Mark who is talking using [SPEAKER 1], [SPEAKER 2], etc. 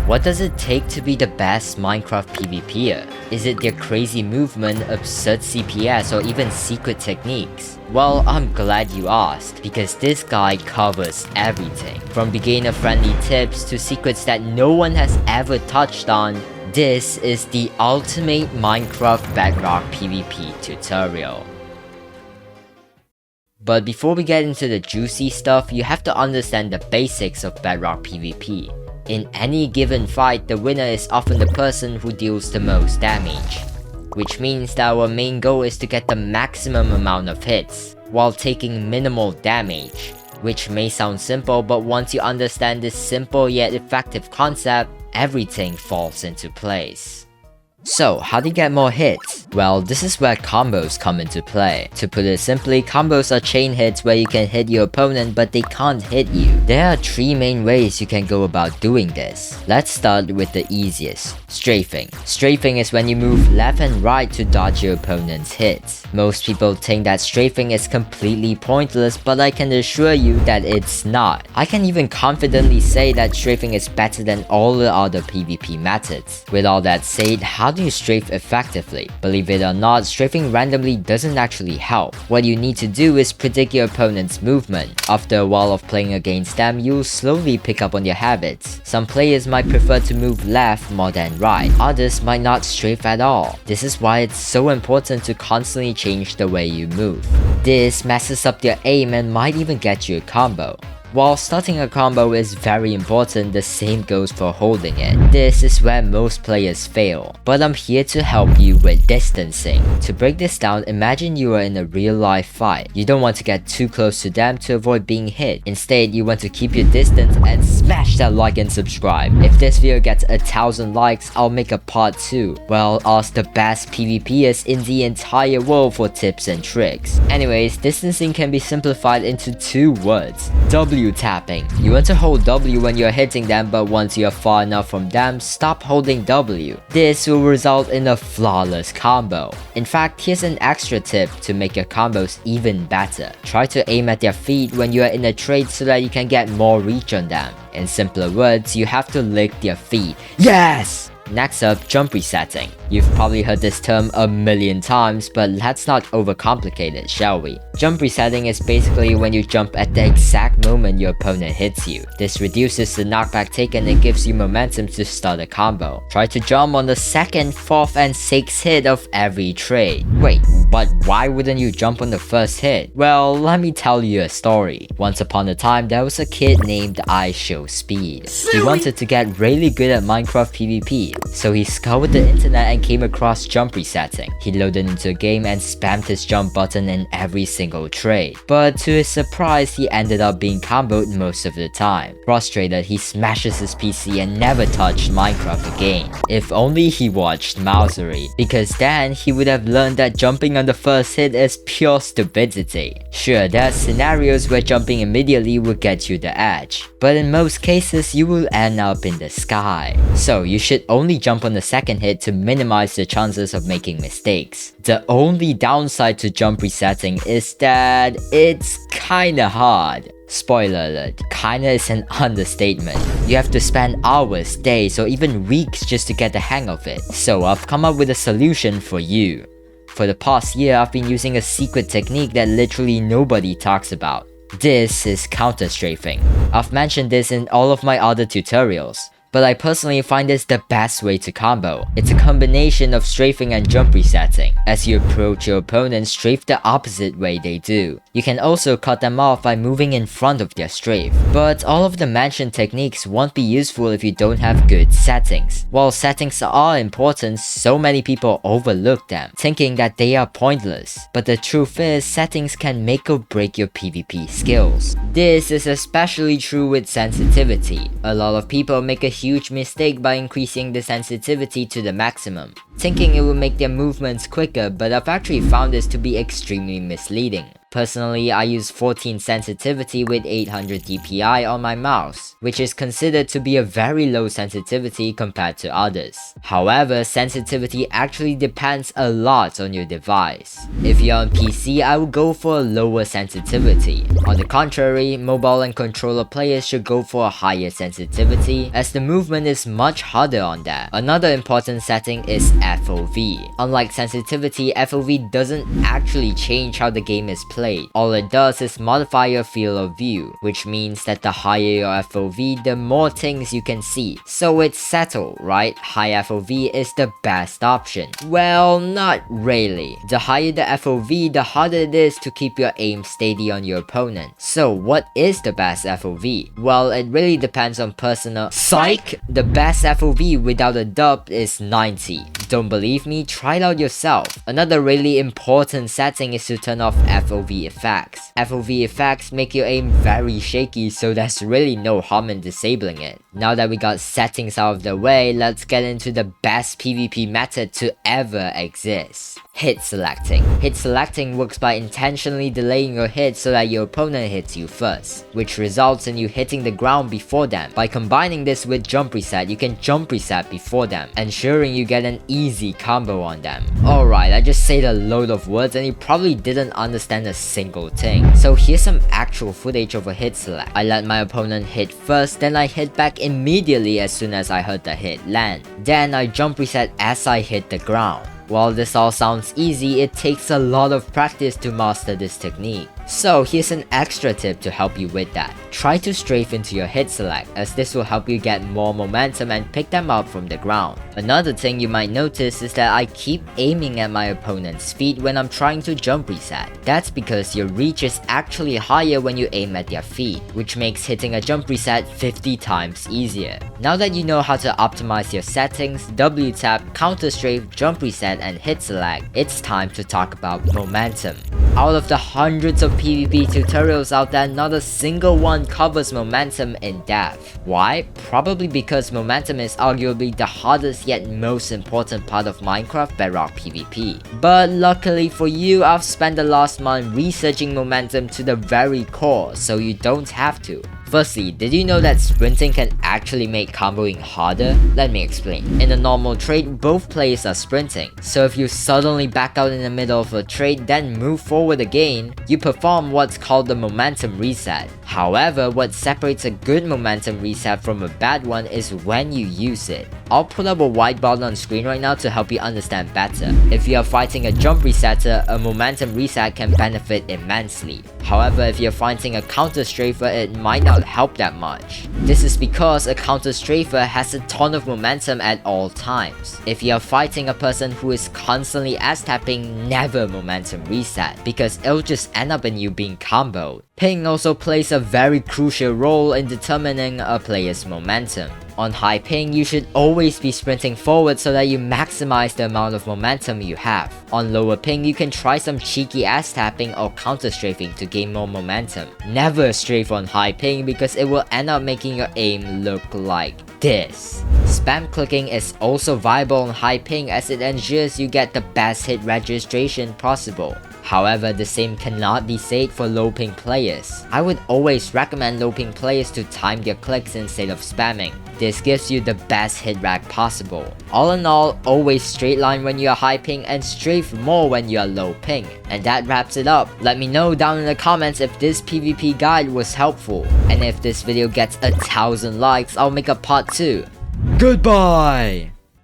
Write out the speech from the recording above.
[SPEAKER 1] What does it take to be the best Minecraft PvPer? Is it their crazy movement, absurd CPS, or even secret techniques? Well, I'm glad you asked, because this guide covers everything. From beginner-friendly tips to secrets that no one has ever touched on, this is the ultimate Minecraft Bedrock PvP tutorial. But before we get into the juicy stuff, you have to understand the basics of Bedrock PvP. In any given fight, the winner is often the person who deals the most damage, which means that our main goal is to get the maximum amount of hits, while taking minimal damage, which may sound simple, but once you understand this simple yet effective concept, everything falls into place. So, how do you get more hits? Well, this is where combos come into play. To put it simply, combos are chain hits where you can hit your opponent but they can't hit you. There are 3 main ways you can go about doing this. Let's start with the easiest, strafing. Strafing is when you move left and right to dodge your opponent's hits. Most people think that strafing is completely pointless, but I can assure you that it's not. I can even confidently say that strafing is better than all the other PvP methods. With all that said, how do you strafe effectively? Believe it or not, strafing randomly doesn't actually help. What you need to do is predict your opponent's movement. After a while of playing against them, you'll slowly pick up on their habits. Some players might prefer to move left more than right, others might not strafe at all. This is why it's so important to constantly change the way you move. This messes up their aim and might even get you a combo. While starting a combo is very important, the same goes for holding it. This is where most players fail, but I'm here to help you with distancing. To break this down, imagine you are in a real life fight. You don't want to get too close to them to avoid being hit. Instead, you want to keep your distance and smash that like and subscribe. If this video gets 1,000 likes, I'll make a part 2, where I'll ask the best PvPers in the entire world for tips and tricks. Anyways, distancing can be simplified into 2 words. W tapping. You want to hold W when you're hitting them, but once you're far enough from them, stop holding W. This will result in a flawless combo. In fact, here's an extra tip to make your combos even better. Try to aim at their feet when you are in a trade so that you can get more reach on them. In simpler words, you have to lick their feet. Yes! Next up, jump resetting. You've probably heard this term a million times, but let's not overcomplicate it, shall we? Jump resetting is basically when you jump at the exact moment your opponent hits you. This reduces the knockback taken and gives you momentum to start a combo. Try to jump on the 2nd, 4th, and 6th hit of every trade. Wait, but why wouldn't you jump on the 1st hit? Well, let me tell you a story. Once upon a time, there was a kid named IShowSpeed. He wanted to get really good at Minecraft PvP, so he scoured the internet and came across jump resetting. He loaded into a game and spammed his jump button in every single trade. But to his surprise, he ended up being comboed most of the time. Frustrated, he smashes his PC and never touched Minecraft again. If only he watched Mousery, because then he would have learned that jumping on the 1st hit is pure stupidity. Sure, there are scenarios where jumping immediately will get you the edge, but in most cases you will end up in the sky. So you should only jump on the 2nd hit to minimize the chances of making mistakes. The only downside to jump resetting is that it's kinda hard. Spoiler alert, kinda is an understatement. You have to spend hours, days, or even weeks just to get the hang of it. So I've come up with a solution for you. For the past year, I've been using a secret technique that literally nobody talks about. This is counter strafing. I've mentioned this in all of my other tutorials, but I personally find this the best way to combo. It's a combination of strafing and jump resetting. As you approach your opponent, strafe the opposite way they do. You can also cut them off by moving in front of their strafe. But all of the mentioned techniques won't be useful if you don't have good settings. While settings are important, so many people overlook them, thinking that they are pointless. But the truth is, settings can make or break your PvP skills. This is especially true with sensitivity. A lot of people make a huge mistake by increasing the sensitivity to the maximum, thinking it will make their movements quicker, but I've actually found this to be extremely misleading. Personally, I use 14 sensitivity with 800 DPI on my mouse, which is considered to be a very low sensitivity compared to others. However, sensitivity actually depends a lot on your device. If you're on PC, I would go for a lower sensitivity. On the contrary, mobile and controller players should go for a higher sensitivity, as the movement is much harder on that. Another important setting is FOV. Unlike sensitivity, FOV doesn't actually change how the game is played. All it does is modify your field of view, which means that the higher your FOV, the more things you can see. So it's settled, right? High FOV is the best option. Well, not really. The higher the FOV, the harder it is to keep your aim steady on your opponent. So what is the best FOV? Well, it really depends on personal... Psych! The best FOV without a dub is 90. Don't believe me? Try it out yourself. Another really important setting is to turn off FOV effects. FOV effects make your aim very shaky, so there's really no harm in disabling it. Now that we got settings out of the way, let's get into the best PvP method to ever exist. Hit selecting. Hit selecting works by intentionally delaying your hit so that your opponent hits you first, which results in you hitting the ground before them. By combining this with jump reset, you can jump reset before them, ensuring you get an easy combo on them. Alright, I just said a load of words and you probably didn't understand a single thing. So here's some actual footage of a hit select. I let my opponent hit first, then I hit back immediately as soon as I heard the hit land. Then I jump reset as I hit the ground. While this all sounds easy, it takes a lot of practice to master this technique. So here's an extra tip to help you with that. Try to strafe into your hit select, as this will help you get more momentum and pick them up from the ground. Another thing you might notice is that I keep aiming at my opponent's feet when I'm trying to jump reset. That's because your reach is actually higher when you aim at their feet, which makes hitting a jump reset 50 times easier. Now that you know how to optimize your settings, W tap, counter strafe, jump reset, and hit select, it's time to talk about momentum. Out of the hundreds of PvP tutorials out there, not a single one covers momentum in depth. Why? Probably because momentum is arguably the hardest yet most important part of Minecraft Bedrock PvP. But luckily for you, I've spent the last month researching momentum to the very core, so you don't have to. Firstly, did you know that sprinting can actually make comboing harder? Let me explain. In a normal trade, both players are sprinting, so if you suddenly back out in the middle of a trade then move forward again, you perform what's called the momentum reset. However, what separates a good momentum reset from a bad one is when you use it. I'll put up a whiteboard on screen right now to help you understand better. If you are fighting a jump resetter, a momentum reset can benefit immensely. However, if you're fighting a counter strafer, it might not help that much. This is because a counter strafer has a ton of momentum at all times. If you're fighting a person who is constantly S-tapping, never momentum reset, because it'll just end up in you being comboed. Ping also plays a very crucial role in determining a player's momentum. On high ping, you should always be sprinting forward so that you maximize the amount of momentum you have. On lower ping, you can try some cheeky ass tapping or counter strafing to gain more momentum. Never strafe on high ping because it will end up making your aim look like this. Spam clicking is also viable on high ping as it ensures you get the best hit registration possible. However, the same cannot be said for low ping players. I would always recommend low ping players to time their clicks instead of spamming. This gives you the best hit rag possible. All in all, always straight line when you are high ping and strafe more when you are low ping. And that wraps it up. Let me know down in the comments if this PvP guide was helpful. And if this video gets 1,000 likes, I'll make a part 2. Goodbye!